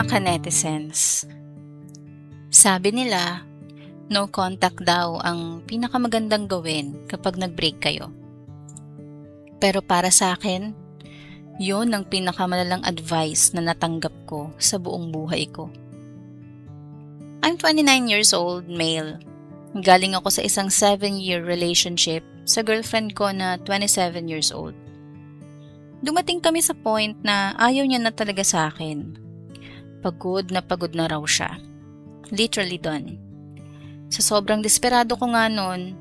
Mga ka-netizens, sabi nila, no contact daw ang pinakamagandang gawin kapag nag-break kayo. Pero para sa akin, yun ang pinakamalalang advice na natanggap ko sa buong buhay ko. I'm 29 years old, male. Galing ako sa isang 7-year relationship sa girlfriend ko na 27 years old. Dumating kami sa point na ayaw niya na talaga sa akin. Pagod na raw siya. Literally done. Sa sobrang desperado ko nga noon,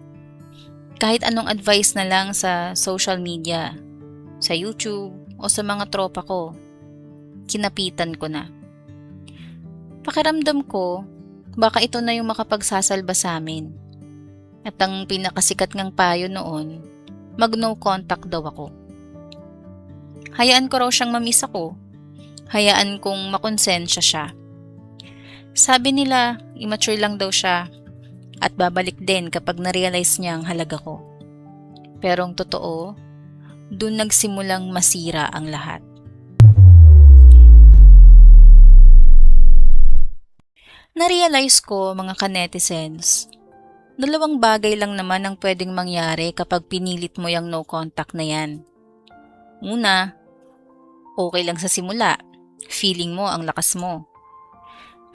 kahit anong advice na lang sa social media, sa YouTube o sa mga tropa ko, kinapitan ko na. Pakiramdam ko, baka ito na yung makapagsasalba sa amin. At ang pinakasikat ngang payo noon, mag-no contact daw ako. Hayaan ko raw siyang mamiss ako. Hayaan kong makonsensya siya. Sabi nila, immature lang daw siya at babalik din kapag na-realize niya ang halaga ko. Pero ang totoo, dun nagsimulang masira ang lahat. Na-realize ko, mga ka-netizens, dalawang bagay lang naman ang pwedeng mangyari kapag pinilit mo yung no contact na yan. Una, okay lang sa simula. Feeling mo ang lakas mo.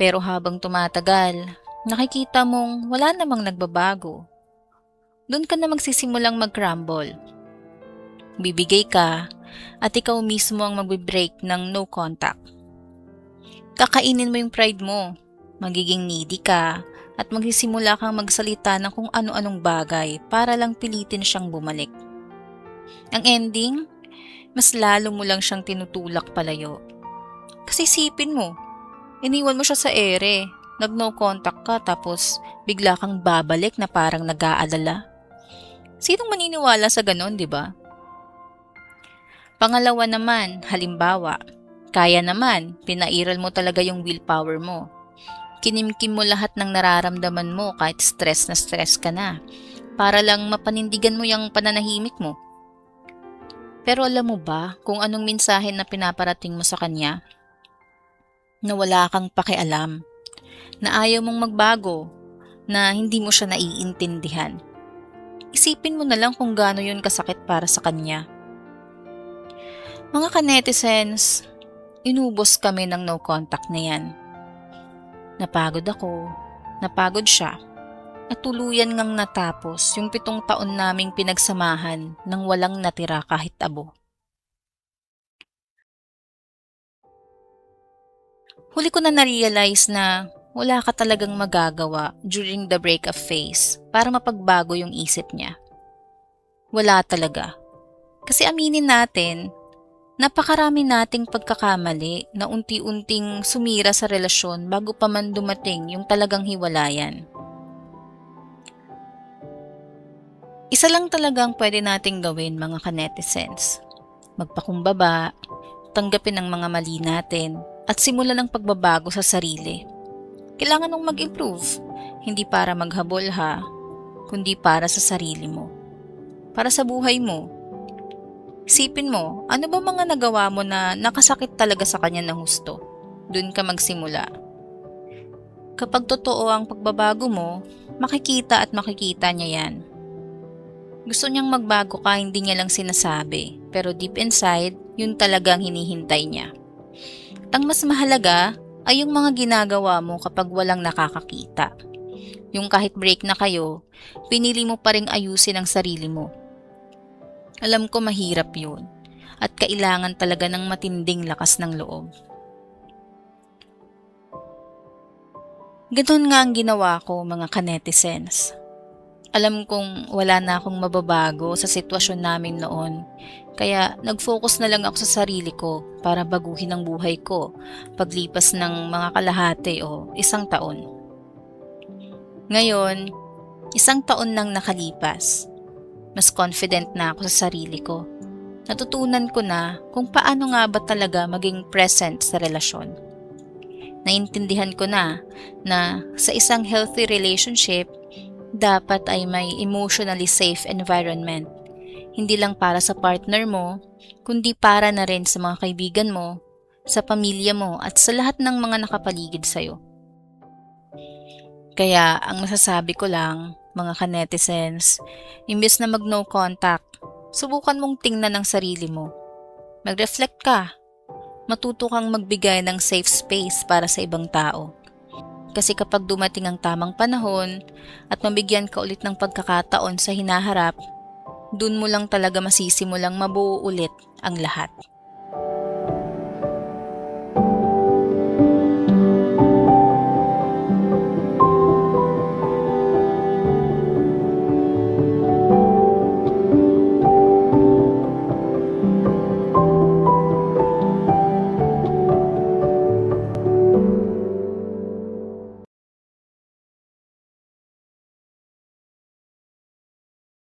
Pero habang tumatagal, nakikita mong wala namang nagbabago. Doon ka na magsisimulang mag-crumble. Bibigay ka at ikaw mismo ang magbe-break ng no contact. Kakainin mo yung pride mo. Magiging needy ka at magsisimula kang magsalita ng kung ano-anong bagay para lang pilitin siyang bumalik. Ang ending, mas lalo mo lang siyang tinutulak palayo. Kasi isipin mo, iniwan mo siya sa ere, nag-no contact ka tapos bigla kang babalik na parang nag-aalala. Sinong maniniwala sa ganon, di ba? Pangalawa naman, halimbawa, kaya naman, pinairal mo talaga yung willpower mo. Kinimkim mo lahat ng nararamdaman mo kahit stress na stress ka na, para lang mapanindigan mo yung pananahimik mo. Pero alam mo ba kung anong mensahe na pinaparating mo sa kanya? Na wala kang pakialam, na ayaw mong magbago, na hindi mo siya naiintindihan. Isipin mo na lang kung gaano yun kasakit para sa kanya. Mga ka-netizens, inubos kami ng no contact na yan. Napagod ako, napagod siya, at tuluyan ngang natapos yung 7 taon naming pinagsamahan nang walang natira kahit abo. Huli ko na na-realize na wala ka talagang magagawa during the breakup phase para mapagbago yung isip niya. Wala talaga. Kasi aminin natin, napakarami nating pagkakamali na unti-unting sumira sa relasyon bago pa man dumating yung talagang hiwalayan. Isa lang talagang pwede nating gawin, mga ka-netizens. Magpakumbaba, tanggapin ang mga mali natin, at simulan ng pagbabago sa sarili. Kailangan mong mag-improve, hindi para maghabol ha, kundi para sa sarili mo. Para sa buhay mo. Isipin mo, ano ba mga nagawa mo na nakasakit talaga sa kanya ng husto? Doon ka magsimula. Kapag totoo ang pagbabago mo, makikita niya yan. Gusto niyang magbago ka, hindi niya lang sinasabi, pero deep inside, yun talagang hinihintay niya. At ang mas mahalaga ay yung mga ginagawa mo kapag walang nakakakita. Yung kahit break na kayo, pinili mo pa ring ayusin ang sarili mo. Alam ko mahirap yun at kailangan talaga ng matinding lakas ng loob. Ganon nga ang ginawa ko, mga ka-netizens. Alam kong wala na akong mababago sa sitwasyon namin noon, kaya nag-focus na lang ako sa sarili ko para baguhin ang buhay ko paglipas ng mga kalahati o 1 taon. Ngayon, 1 taon nang nakalipas, mas confident na ako sa sarili ko. Natutunan ko na kung paano nga ba talaga maging present sa relasyon. Naintindihan ko na sa isang healthy relationship, dapat ay may emotionally safe environment. Hindi lang para sa partner mo, kundi para na rin sa mga kaibigan mo, sa pamilya mo at sa lahat ng mga nakapaligid sa'yo. Kaya ang masasabi ko lang, mga ka-netizens, imbes na mag-no contact, subukan mong tingnan ang sarili mo. Mag-reflect ka. Matuto kang magbigay ng safe space para sa ibang tao. Kasi kapag dumating ang tamang panahon at mabigyan ka ulit ng pagkakataon sa hinaharap, dun mo lang talaga masisimulang mabuo ulit ang lahat.